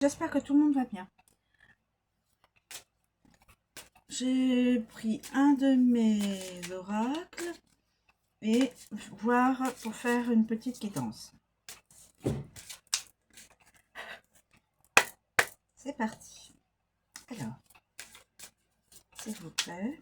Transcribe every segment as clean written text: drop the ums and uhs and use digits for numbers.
J'espère que tout le monde va bien. J'ai pris un de mes oracles et voir pour faire une petite guidance. C'est parti. Alors, s'il vous plaît,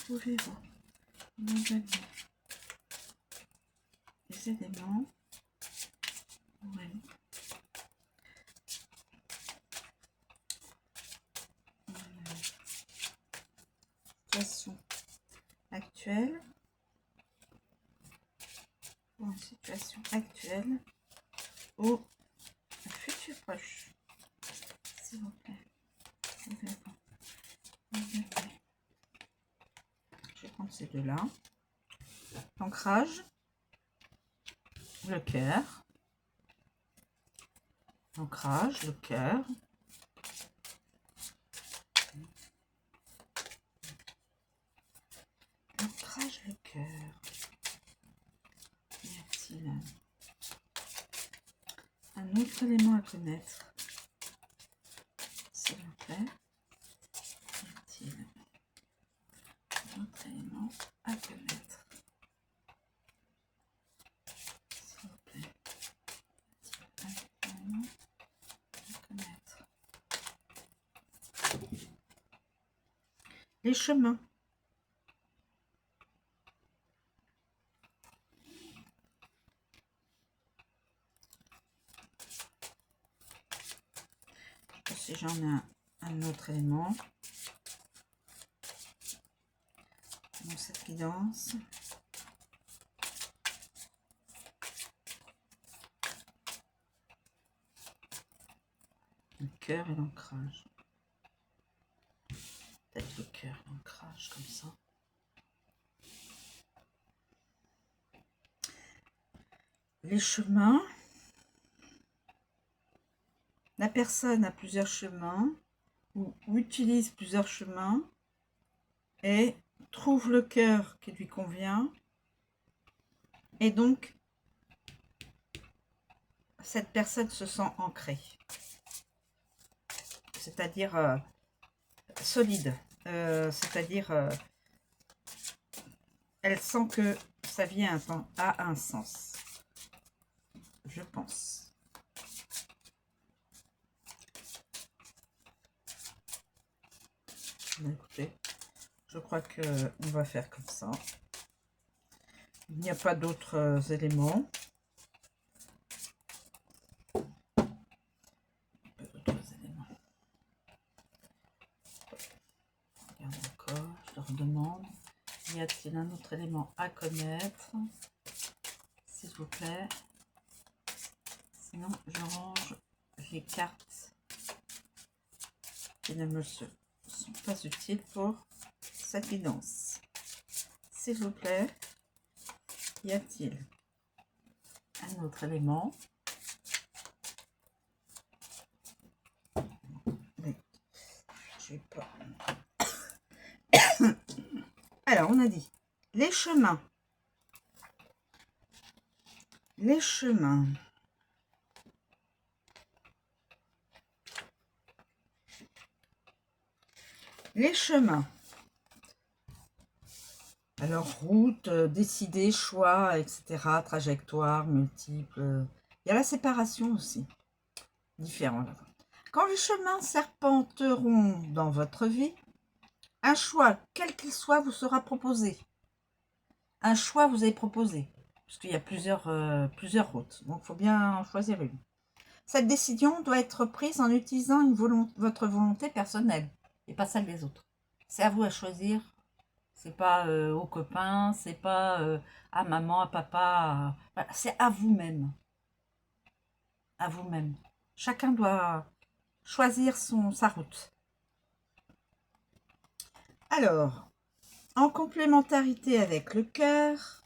pouvez-vous nous donner les éléments? Oui. Situation actuelle. Pour une situation actuelle ou un futur proche. S'il vous plaît. Je vais prendre ces deux-là. L'ancrage, le cœur. L'ancrage, le cœur. L'ancrage, le cœur. Y a-t-il un autre élément à connaître? S'il vous plaît. Y a-t-il un autre élément à connaître? S'il vous plaît. Y a-t-il un élément à connaître? Les chemins. Si j'en ai un autre élément dans cette guidance. Le cœur et l'ancrage. Peut-être le cœur et l'ancrage comme ça. Les chemins. La personne a plusieurs chemins ou utilise plusieurs chemins et trouve le cœur qui lui convient. Et donc, cette personne se sent ancrée. C'est-à-dire solide. C'est-à-dire, elle sent que sa vie a un sens. Je pense. Écoutez, je crois qu'on va faire comme ça. Il n'y a pas d'autres éléments. Regarde encore, je leur demande. Y a-t-il un autre élément à connaître? S'il vous plaît. Sinon, je range les cartes qui ne me sont pas utiles pour cette guidance. S'il vous plaît, y a-t-il un autre élément? Mais, je vais pas. Alors, on a dit les chemins. Les chemins. Les chemins. Alors, route, décider, choix, etc. Trajectoire, multiple. Il y a la séparation aussi. Différent. Quand les chemins serpenteront dans votre vie, un choix, quel qu'il soit, vous sera proposé. Un choix vous est proposé. Parce qu'il y a plusieurs routes. Donc, il faut bien choisir une. Cette décision doit être prise en utilisant votre volonté personnelle et pas celle des autres. C'est à vous à choisir. C'est pas aux copains, c'est pas à maman, à papa. Voilà, c'est à vous-même. À vous-même. Chacun doit choisir sa route. Alors, en complémentarité avec le cœur,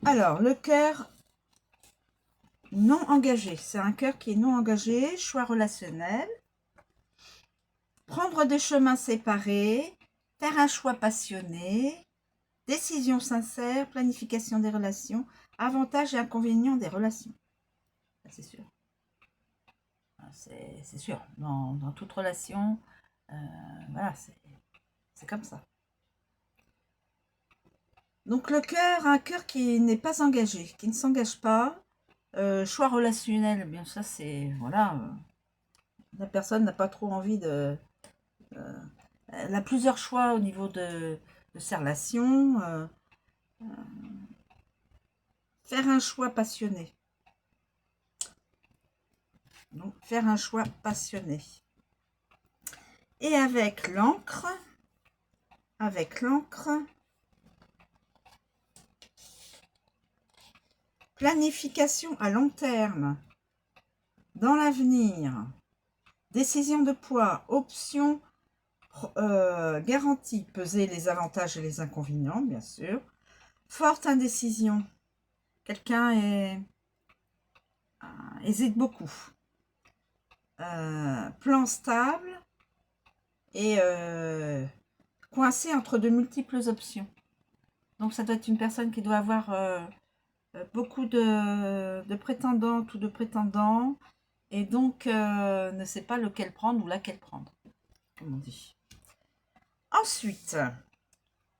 alors, le cœur non engagé, c'est un cœur qui est non engagé, choix relationnel. Prendre des chemins séparés, faire un choix passionné, décision sincère, planification des relations, avantages et inconvénients des relations. C'est sûr. C'est sûr. Dans toute relation, voilà, c'est comme ça. Donc le cœur, un cœur qui n'est pas engagé, qui ne s'engage pas. Choix relationnel, eh bien ça c'est, voilà, la personne n'a pas trop envie de... elle a plusieurs choix au niveau de ses relations. Faire un choix passionné. Donc faire un choix passionné. Et avec l'encre, planification à long terme, dans l'avenir, décision de poids, option garantie, peser les avantages et les inconvénients, bien sûr, forte indécision, quelqu'un hésite beaucoup, plan stable et coincé entre de multiples options. Donc ça doit être une personne qui doit avoir beaucoup de prétendantes ou de prétendants et donc ne sait pas lequel prendre ou laquelle prendre, comme on dit. Ensuite,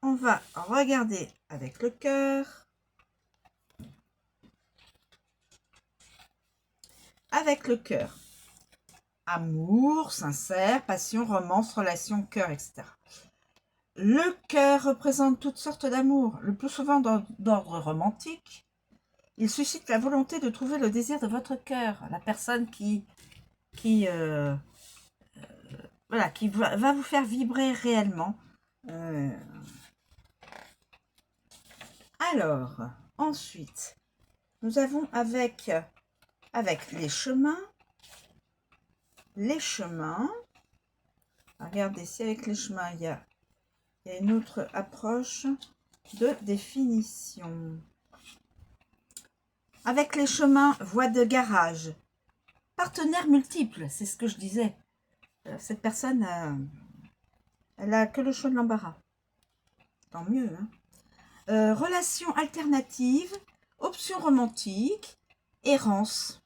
on va regarder avec le cœur. Avec le cœur. Amour, sincère, passion, romance, relation, cœur, etc. Le cœur représente toutes sortes d'amour, le plus souvent d'ordre romantique. Il suscite la volonté de trouver le désir de votre cœur, la personne voilà, qui va vous faire vibrer réellement. Alors, ensuite, nous avons avec les chemins. Regardez, si avec les chemins, il y a une autre approche de définition. Avec les chemins, voie de garage. Partenaires multiples, c'est ce que je disais. Cette personne, elle a que le choix de l'embarras. Tant mieux, hein. Relation alternative, option romantique, errance.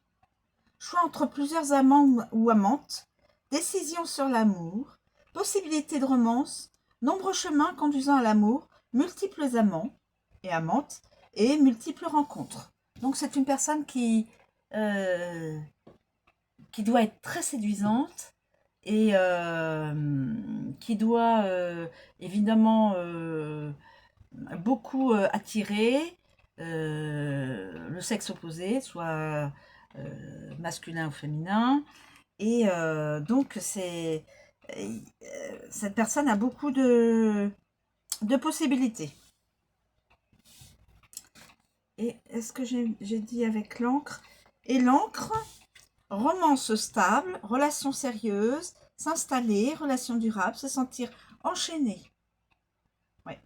Choix entre plusieurs amants ou amantes, décision sur l'amour, possibilité de romance, nombreux chemins conduisant à l'amour, multiples amants et amantes et multiples rencontres. Donc c'est une personne qui doit être très séduisante et qui doit évidemment beaucoup attirer le sexe opposé, soit masculin ou féminin. Et donc cette personne a beaucoup de possibilités. Et est-ce que j'ai dit avec l'encre? Et l'encre, romance stable, relation sérieuse, s'installer, relation durable, se sentir enchaîné. Ouais.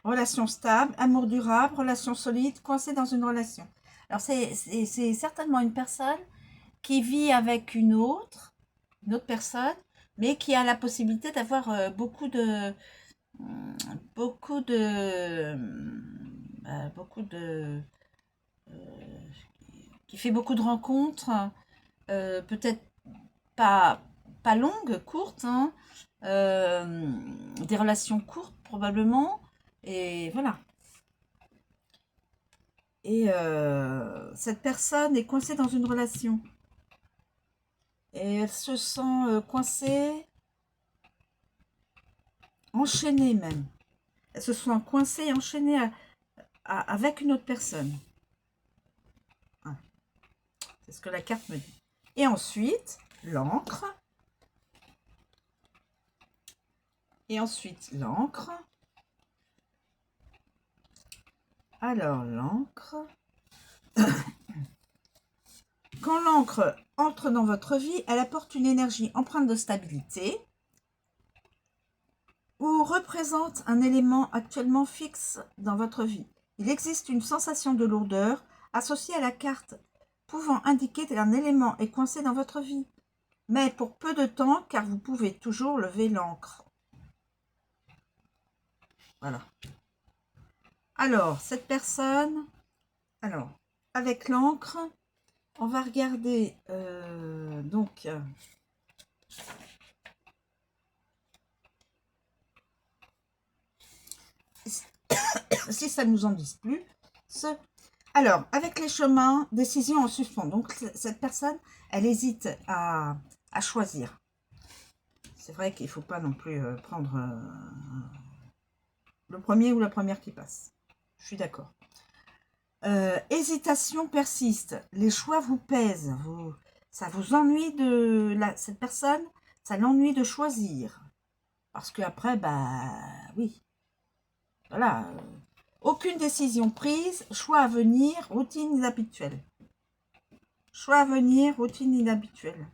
Relation stable, amour durable, relation solide, coincé dans une relation. Alors c'est certainement une personne qui vit avec une autre personne, mais qui a la possibilité d'avoir qui fait beaucoup de rencontres, peut-être pas longues, courtes, hein, des relations courtes probablement, et voilà. Et cette personne est coincée dans une relation. Et elle se sent coincée, enchaînée même. Elle se sent coincée et enchaînée avec une autre personne. Ah. C'est ce que la carte me dit. Et ensuite, l'encre. Alors, l'encre. Quand l'encre entre dans votre vie, elle apporte une énergie empreinte de stabilité ou représente un élément actuellement fixe dans votre vie. Il existe une sensation de lourdeur associée à la carte, pouvant indiquer qu'un élément est coincé dans votre vie. mais pour peu de temps, car vous pouvez toujours lever l'encre. Voilà. Alors, cette personne, alors, avec l'encre, on va regarder, donc, si ça ne nous en dit plus, alors, avec les chemins, décision en suspens. Donc, cette personne, elle hésite à choisir. C'est vrai qu'il ne faut pas non plus prendre le premier ou la première qui passe. Je suis d'accord. Hésitation persiste. Les choix vous pèsent. Ça vous ennuie de... cette personne, ça l'ennuie de choisir. Parce qu'après, bah oui. Voilà. Aucune décision prise. Choix à venir, routine inhabituelle. Choix à venir, routine inhabituelle.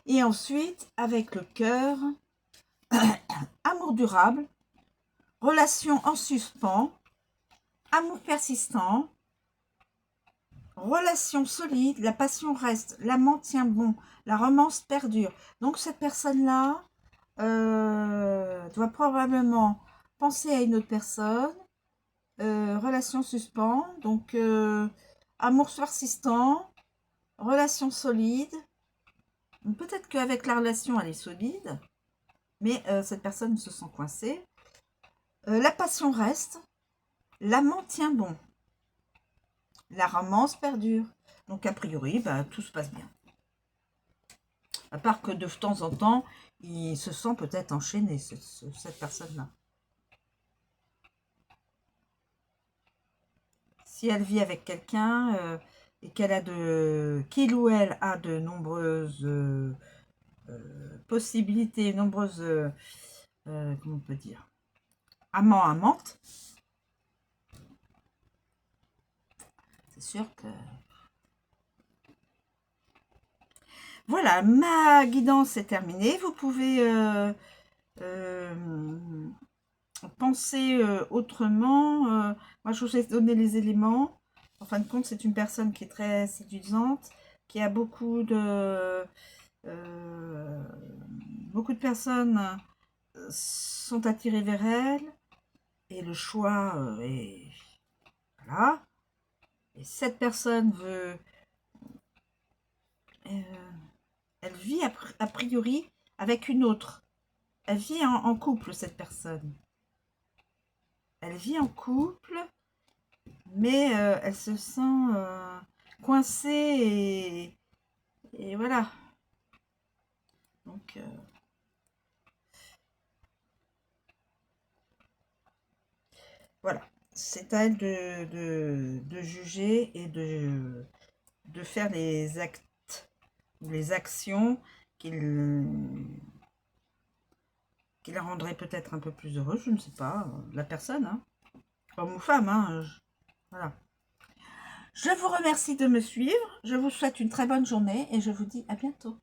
Et ensuite, avec le cœur, amour durable, relation en suspens, amour persistant, relation solide, la passion reste, l'amant tient bon, la romance perdure. Donc cette personne-là doit probablement penser à une autre personne, relation suspens, donc amour persistant, relation solide. Peut-être qu'avec la relation, elle est solide, mais cette personne se sent coincée. La passion reste, l'amant tient bon, la romance perdure. Donc a priori, bah, tout se passe bien. À part que de temps en temps, il se sent peut-être enchaîné, cette personne-là. Si elle vit avec quelqu'un et qu'elle a qu'il ou elle a de nombreuses possibilités, nombreuses, comment on peut dire, amants, amantes, c'est sûr que... Voilà, ma guidance est terminée. Vous pouvez penser autrement. Moi, je vous ai donné les éléments. En fin de compte, c'est une personne qui est très séduisante, qui a beaucoup de personnes sont attirées vers elle. Et le choix est... Voilà. Et cette personne veut... elle vit a priori avec une autre. Elle vit en couple, cette personne. Elle vit en couple, mais elle se sent coincée et voilà. Donc, voilà. C'est à elle de juger et de faire les actes ou les actions qui la rendraient peut-être un peu plus heureuse, je ne sais pas, la personne, hein. Homme ou femme, hein, voilà. Je vous remercie de me suivre, je vous souhaite une très bonne journée et je vous dis à bientôt.